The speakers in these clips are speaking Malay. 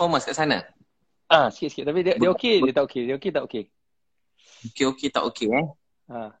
Transformers kat sana? Sikit-sikit. Tapi dia okey, dia tak okey. Dia okey tak okey? Okey tak okey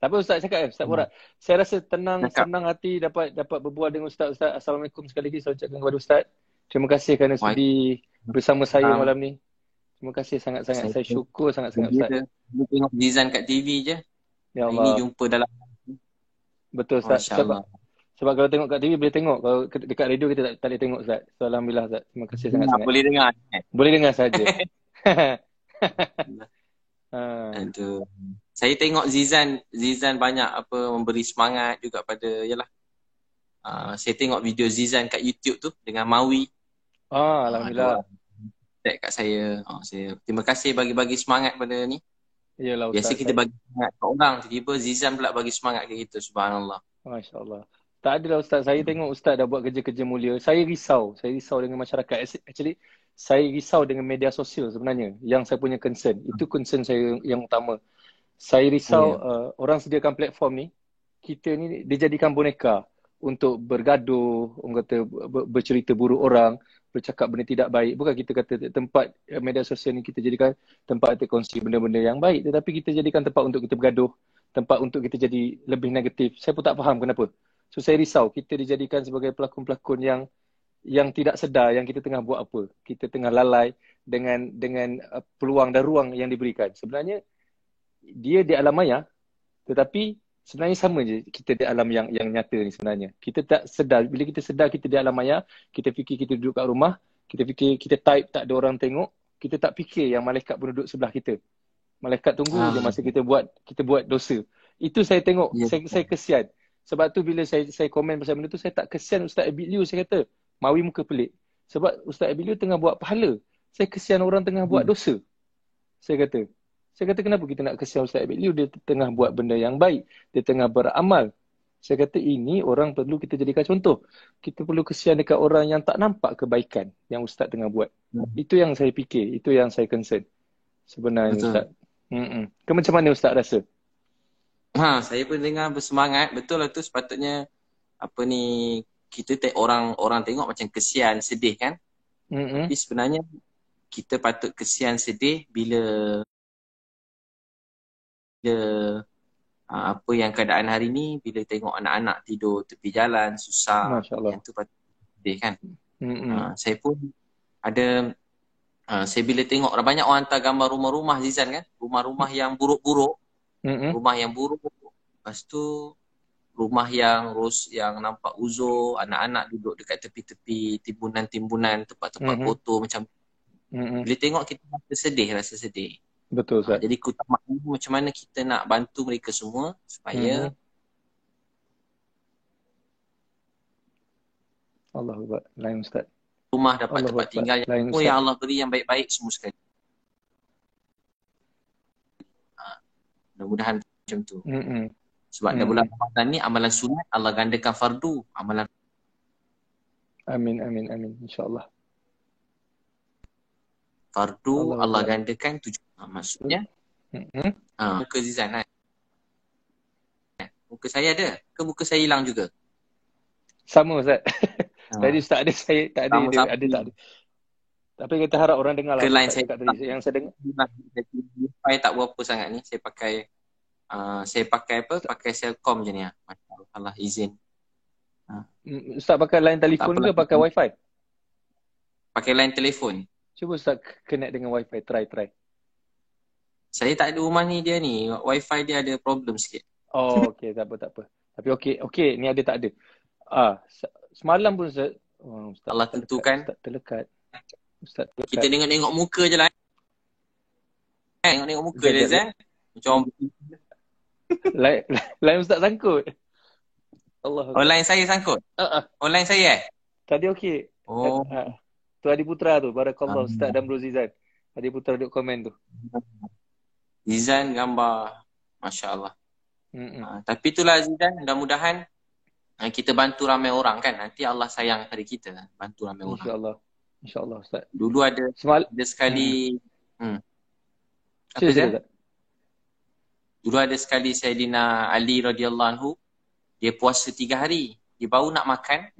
Tapi Ustaz cakap, Ustaz borak. Saya rasa Cakap. senang hati dapat berbual dengan Ustaz. Assalamualaikum sekali lagi saya ucapkan kepada Ustaz. Terima kasih kerana sudi bersama saya malam ni. Terima kasih sangat-sangat. Saya syukur sangat-sangat Ustaz. Dia tengok Zizan kat TV je. Ya Hari Allah. ni jumpa dalam. Betul Ustaz. Sebab kalau tengok kat TV boleh tengok. Kalau dekat radio kita tak boleh tengok Ustaz. So Alhamdulillah Ustaz. Terima kasih sangat-sangat. Boleh dengar. Boleh dengar saja. Aduh. Saya tengok Zizan banyak memberi semangat juga pada saya tengok video Zizan kat YouTube tu dengan Mawi. Alhamdulillah. Tag kat saya. Terima kasih bagi semangat pada ni. Yalah, biasa kita bagi semangat kat orang, tiba-tiba Zizan pula bagi semangat ke kita. Subhanallah. Masya-Allah. Tak adalah Ustaz. Saya tengok Ustaz dah buat kerja-kerja mulia. Saya risau dengan masyarakat. Actually, saya risau dengan media sosial sebenarnya. Yang saya punya concern. Itu concern saya yang utama. Saya risau orang sediakan platform ni, kita ni dijadikan boneka untuk bergaduh, orang kata bercerita buruk orang, bercakap benda tidak baik. Bukan kita kata tempat media sosial ni kita jadikan tempat kita kongsi benda-benda yang baik, tetapi kita jadikan tempat untuk kita bergaduh, tempat untuk kita jadi lebih negatif. Saya pun tak faham kenapa. So saya risau kita dijadikan sebagai pelakon-pelakon yang tidak sedar yang kita tengah buat apa. Kita tengah lalai dengan peluang dan ruang yang diberikan. Sebenarnya dia di alam maya, tetapi sebenarnya sama je kita di alam yang nyata ni sebenarnya. Kita tak sedar. Bila kita sedar kita di alam maya, kita fikir kita duduk kat rumah, kita fikir kita type tak ada orang tengok, kita tak fikir yang malaikat pun duduk sebelah kita. Malaikat tunggu je masa kita buat dosa. Itu saya tengok, saya kesian. Sebab tu bila saya komen pasal benda tu, saya tak kesian Ustaz Abid Liu. Saya kata, Mawi muka pelik. Sebab Ustaz Abid Liu tengah buat pahala. Saya kesian orang tengah buat dosa. Saya kata kenapa kita nak kesian Ustaz Abid Liu? Dia tengah buat benda yang baik. Dia tengah beramal. Saya kata ini orang perlu kita jadikan contoh. Kita perlu kesian dekat orang yang tak nampak kebaikan yang Ustaz tengah buat. Itu yang saya fikir. Itu yang saya concern. Sebenarnya betul. Ustaz. Macam mana Ustaz rasa? Saya pun dengar bersemangat. Betul lah tu sepatutnya kita orang tengok macam kesian, sedih kan? Tapi sebenarnya kita patut kesian, sedih bila apa yang keadaan hari ni, bila tengok anak-anak tidur tepi jalan susah, yang tu patut sedih kan. Saya pun ada saya bila tengok banyak orang hantar gambar rumah-rumah Zizan kan, rumah-rumah yang buruk-buruk, rumah yang buruk, lepas tu rumah yang nampak uzur, anak-anak duduk dekat tepi-tepi timbunan-timbunan, tempat-tempat kotor macam bila tengok kita rasa sedih. Betul Ustaz. Jadi keutamaan macam mana kita nak bantu mereka semua supaya Allahuakbar. Lain Ustaz. Rumah dapat tempat tinggal yang Allah beri yang baik-baik semua sekali. Mudah-mudahan macam tu. Sebab dah bulan Ramadan ni amalan sunat Allah gandakan fardu, amalan. Amin. InsyaAllah. Fardu Allah gandakan 7. Maksudnya muka Zizan kan? Muka saya ada ke muka saya hilang juga? Sama Ustaz. Tadi Ustaz ada, saya tak ada. Ada tak ada. Tapi kita harap orang dengar lah. Line saya tadi yang saya dengar. Wifi tak berapa sangat ni. Saya pakai Pakai Celcom je ni. Masya-Allah izin. Ustaz pakai line telefon ke pakai wifi? Pakai line telefon. Cuba Ustaz connect dengan wifi. Try. Saya tak ada rumah ni dia ni. Wifi dia ada problem sikit. Oh okey, tak apa. Tapi okey, ni ada tak ada. Semalam pun Ustaz. Ustaz Allah tentukan. Ustaz terlekat. Kita tengok muka je lah. Tengok muka dia Zan. Macam lain Ustaz sangkut. Allah. Online saya sangkut. Online saya Tadi okey. Tu Adi Putra tu. Barakallah Ustaz dan Bro Zizan. Adi Putra duduk komen tu. Zizan gambar Masya-Allah. Tapi itulah Zizan, mudah-mudahan kita bantu ramai orang kan. Nanti Allah sayang pada kita. Bantu ramai orang. InsyaAllah Ustaz. Dulu ada sekali apa Zizan? Dulu ada sekali Sayyidina Ali radhiyallahu anhu, dia puasa 3 hari. Dia baru nak makan,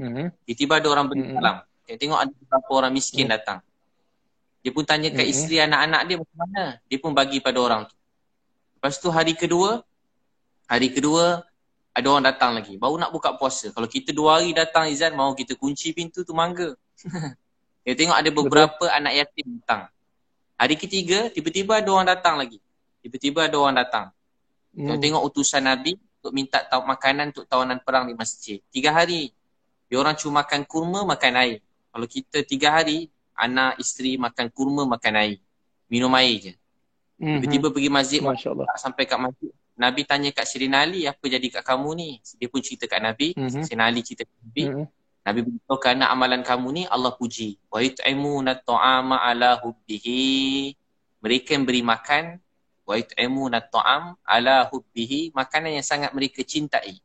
tiba-tiba ada orang beri salam. Tengok ada beberapa orang miskin datang. Dia pun tanya kat isteri anak-anak dia macam mana. Dia pun bagi pada orang tu. Lepas tu hari kedua ada orang datang lagi. Baru nak buka puasa. Kalau kita 2 hari datang Izan, mau kita kunci pintu tu mangga. Dia tengok ada beberapa anak yatim datang. Hari ketiga, tiba-tiba ada orang datang lagi. Tengok utusan Nabi untuk minta makanan untuk tawanan perang di masjid. 3 hari. Dia orang cuma makan kurma, makan air. Kalau kita 3 hari, anak, isteri makan kurma, makan air. Minum air je. Tiba-tiba pergi masjid, sampai kat masjid. Nabi tanya kat Sirina Ali, apa jadi kat kamu ni? Dia pun cerita kat Nabi. Sirina Ali cerita kat Nabi. Nabi beritahu kerana amalan kamu ni Allah puji. Wa yut'imuna ta'ama ala hubbihi. Mereka yang beri makan. Wa yut'imuna ta'am ala hubbihi. Makanan yang sangat mereka cintai.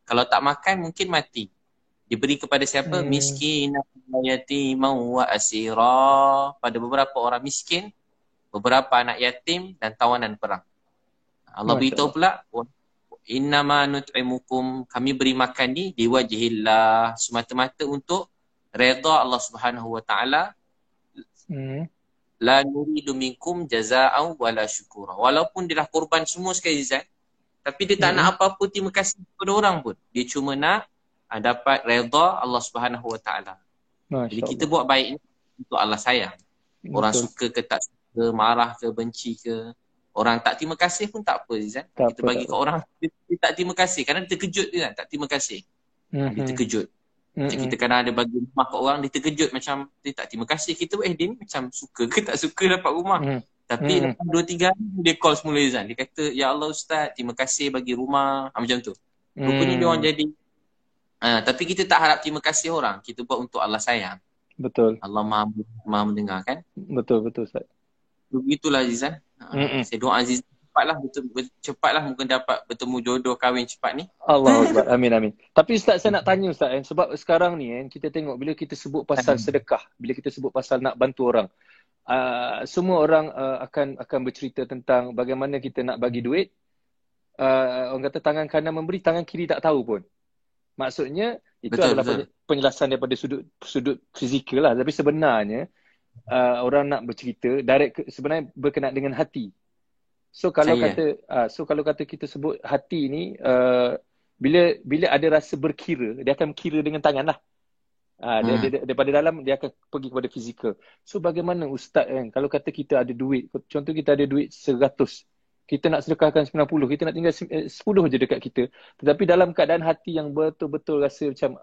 Kalau tak makan mungkin mati. Diberi kepada siapa? Miskin, yatimah wa asira. Pada beberapa orang miskin, beberapa anak yatim dan tawanan perang. Allah beritahu pula, innama nut'imukum, kami beri makan ni diwajihillah, semata-mata untuk redha Allah Subhanahu wa taala. La nuridu minkum jazaa'an wala syukura. Walaupun dia dah korban semua sekali Zat, tapi dia tak nak apa-apa terima kasih kepada orang pun. Dia cuma nak dapat redha Allah Subhanahu wa taala. Jadi kita buat baik ni untuk Allah sayang. Orang suka ke tak suka, marah ke benci ke, orang tak terima kasih pun tak apa Zizan. Kita bagi ke orang dia tak terima kasih. Kadang dia terkejut dia tak terima kasih. Dia terkejut. Macam kita kadang ada bagi rumah ke orang, dia terkejut macam dia tak terima kasih. Kita dia ni macam suka ke tak suka dapat rumah. Tapi lepas 2-3 hari dia call semula Zizan. Dia kata, ya Allah Ustaz, terima kasih bagi rumah. Macam tu. Rupanya dia orang jadi tapi kita tak harap terima kasih orang. Kita buat untuk Allah sayang. Betul. Allah maha mendengar kan. Betul Ustaz. Begitulah Azizan. Saya doa Aziz cepatlah mungkin dapat bertemu jodoh kahwin cepat ni. Allahuakbar. Amin. Tapi Ustaz, saya nak tanya Ustaz sebab sekarang ni kita tengok bila kita sebut pasal sedekah, bila kita sebut pasal nak bantu orang, semua orang akan bercerita tentang bagaimana kita nak bagi duit. Orang kata tangan kanan memberi, tangan kiri tak tahu pun. Maksudnya itu adalah penjelasan daripada sudut fizikal lah. Tapi sebenarnya orang nak bercerita sebenarnya berkenaan dengan hati. So kalau kata kita sebut hati ni bila ada rasa berkira, dia akan kira dengan tangan lah. Dia daripada dalam dia akan pergi kepada fizikal. So bagaimana Ustaz kalau kata kita ada duit, contoh kita ada duit 100, kita nak sedekahkan 90, kita nak tinggal 10 je dekat kita. Tetapi dalam keadaan hati yang betul-betul rasa macam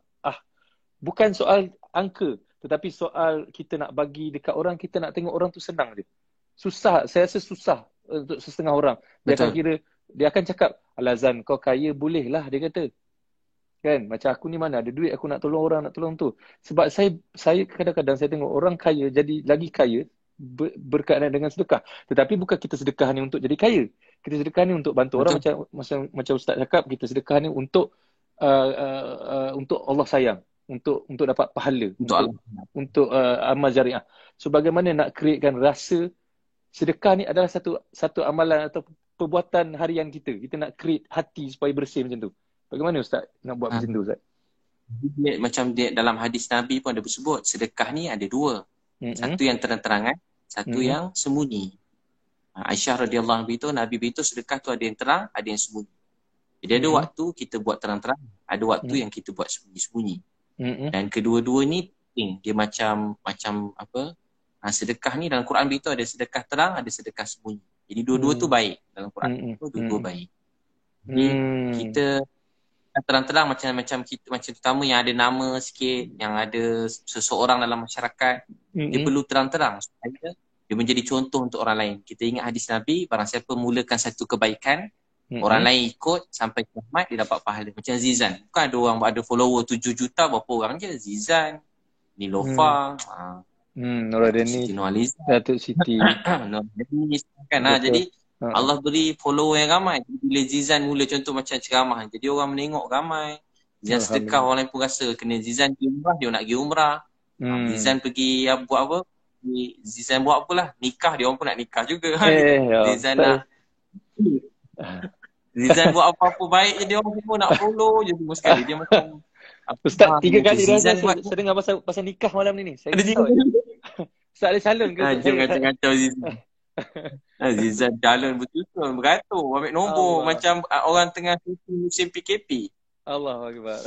bukan soal angka, tetapi soal kita nak bagi dekat orang, kita nak tengok orang tu senang je. Susah, saya rasa susah untuk setengah orang. Dia akan cakap, Alazan kau kaya boleh lah, dia kata. Kan, macam aku ni mana ada duit, aku nak tolong orang, nak tolong tu. Sebab saya kadang-kadang saya tengok orang kaya jadi lagi kaya berkaitan dengan sedekah. Tetapi bukan kita sedekah ni untuk jadi kaya. Kita sedekah ni untuk bantu orang, macam Ustaz cakap, kita sedekah ni untuk Allah sayang, untuk dapat pahala, untuk amal jariah. So bagaimana nak createkan rasa sedekah ni adalah satu amalan atau perbuatan harian kita. Kita nak create hati supaya bersih macam tu. Bagaimana Ustaz nak buat macam tu Ustaz? Macam dalam hadis Nabi pun ada bersebut, sedekah ni ada 2. Satu yang terang-terangan, satu yang sembunyi. Aisyah radhiyallahu anha itu Nabi beritahu sedekah tu ada yang terang, ada yang sembunyi. Jadi ada waktu kita buat terang-terang, ada waktu yang kita buat sembunyi-sembunyi. Dan kedua-dua ni penting. Dia macam apa? Sedekah ni dalam Quran beritahu ada sedekah terang, ada sedekah sembunyi. Jadi dua-dua tu baik dalam Quran. Dua-dua baik. Jadi kita terang-terang macam kita, macam terutama yang ada nama sikit, yang ada seseorang dalam masyarakat, dia perlu terang-terang supaya dia menjadi contoh untuk orang lain. Kita ingat hadis Nabi, barang siapa mulakan satu kebaikan, orang lain ikut sampai kiamat, dia dapat pahala. Macam Zizan, bukan ada orang ada follower 7 juta, berapa orang je? Zizan, Nilofa, Noradeni, Datuk Siti, kan. Jadi Allah beri follower yang ramai. Bila Zizan mula contoh macam ceramah, jadi orang menengok ramai. Zizan sedekah, orang lain pun rasa kena Zizan pergi umrah, dia nak pergi umrah. Zizan pergi buat apa? Zizan buat apalah, nikah, dia orang pun nak nikah juga. Zizan nak Zizan buat apa-apa baik je, dia orang pun nak follow je semua sekali. Dia macam Ustaz 3 kali dah saya dengar pasal nikah malam ni. Saya Ustaz ada calon ke Ustaz? Jom kacau-kacau Zizan. Zizan calon betul-betul. Beratur. Ambil nombor. Allah. Macam orang tengah musim PKP. Allah Akbar.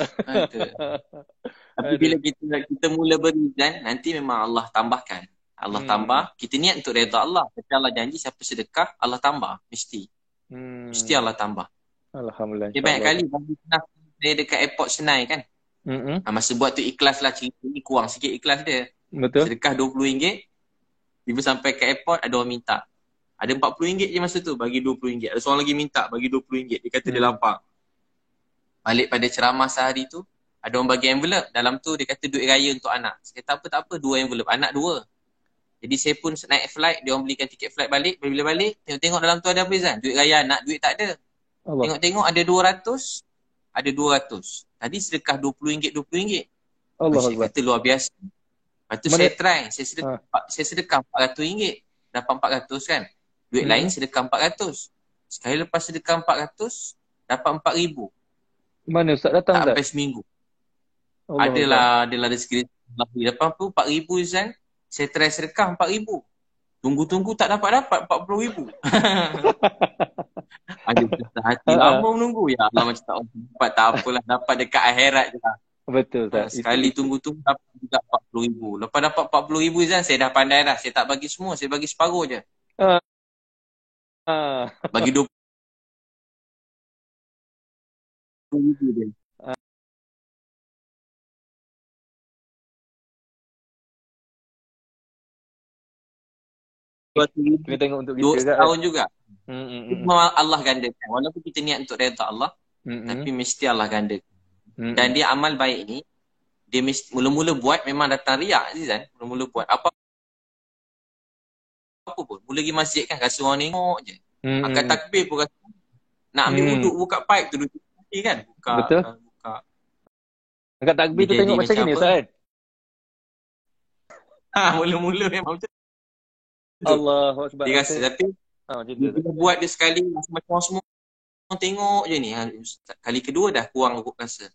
Tapi bila kita mula berizan, nanti memang Allah tambahkan. Allah tambah. Kita niat untuk redha Allah. Tapi Allah janji siapa sedekah, Allah tambah. Mesti. Mesti Allah tambah. Alhamdulillah. Banyak kali bagi saya dekat airport Senai kan. Masa buat tu ikhlas lah cerita ni, kurang sikit ikhlas dia. Betul. Sedekah RM20. Tiba sampai ke airport, ada orang minta. Ada RM40 je masa tu, bagi RM20. Ada seorang lagi minta, bagi RM20. Dia kata dia lapar. Balik pada ceramah sehari tu, ada orang bagi envelope. Dalam tu dia kata duit raya untuk anak. Saya kata tak apa, 2 envelope. Anak 2. Jadi saya pun naik flight, dia orang belikan tiket flight balik. Bila balik, tengok dalam tu ada apa Zan? Duit raya anak, duit tak ada. Tengok-tengok ada 200, ada 200. Tadi sedekah RM20, RM20. Saya kata luar biasa. Lepas tu saya try, saya sedekah RM400, dapat RM400 kan. Duit lain sedekah RM400. Sekali lepas sedekah RM400, dapat RM4,000. Mana Ustaz datang tak sampai seminggu. Adalah rezeki. Lepas tu RM4,000 Zan, saya try sedekah RM4,000. Tunggu-tunggu tak dapat RM40,000. Ada hati lama menunggu. Ya Allah, macam tak dapat, tak apalah, dapat dekat akhirat je lah. Betul Ustaz. Sekali tunggu-tunggu dapat juga RM40,000. Lepas dapat RM40,000 Zan, saya dah pandai dah. Saya tak bagi semua, saya bagi separuh je. Bagi RM20,000 je. Kita tengok untuk kita tahun juga. Allah gandakan. Walaupun kita niat untuk redha Allah, tapi mesti Allah gandakan. Dan dia amal baik ni, dia mesti mula-mula buat memang datang riak Zizan. Mula-mula buat apa pun. Mula pergi masjid kan, rasa orang tengok je. Angkat takbir pun rasa nak ambil wuduk, buka pipe tu duduk kan. Betul. Angkat takbir tu tengok macam ni Ustaz kan. Mula-mula memang macam Allahu Akbar. Dia rasa, tapi dia buat dia sekali macam orang semua tengok je ni. Kali kedua dah kurang aku rasa.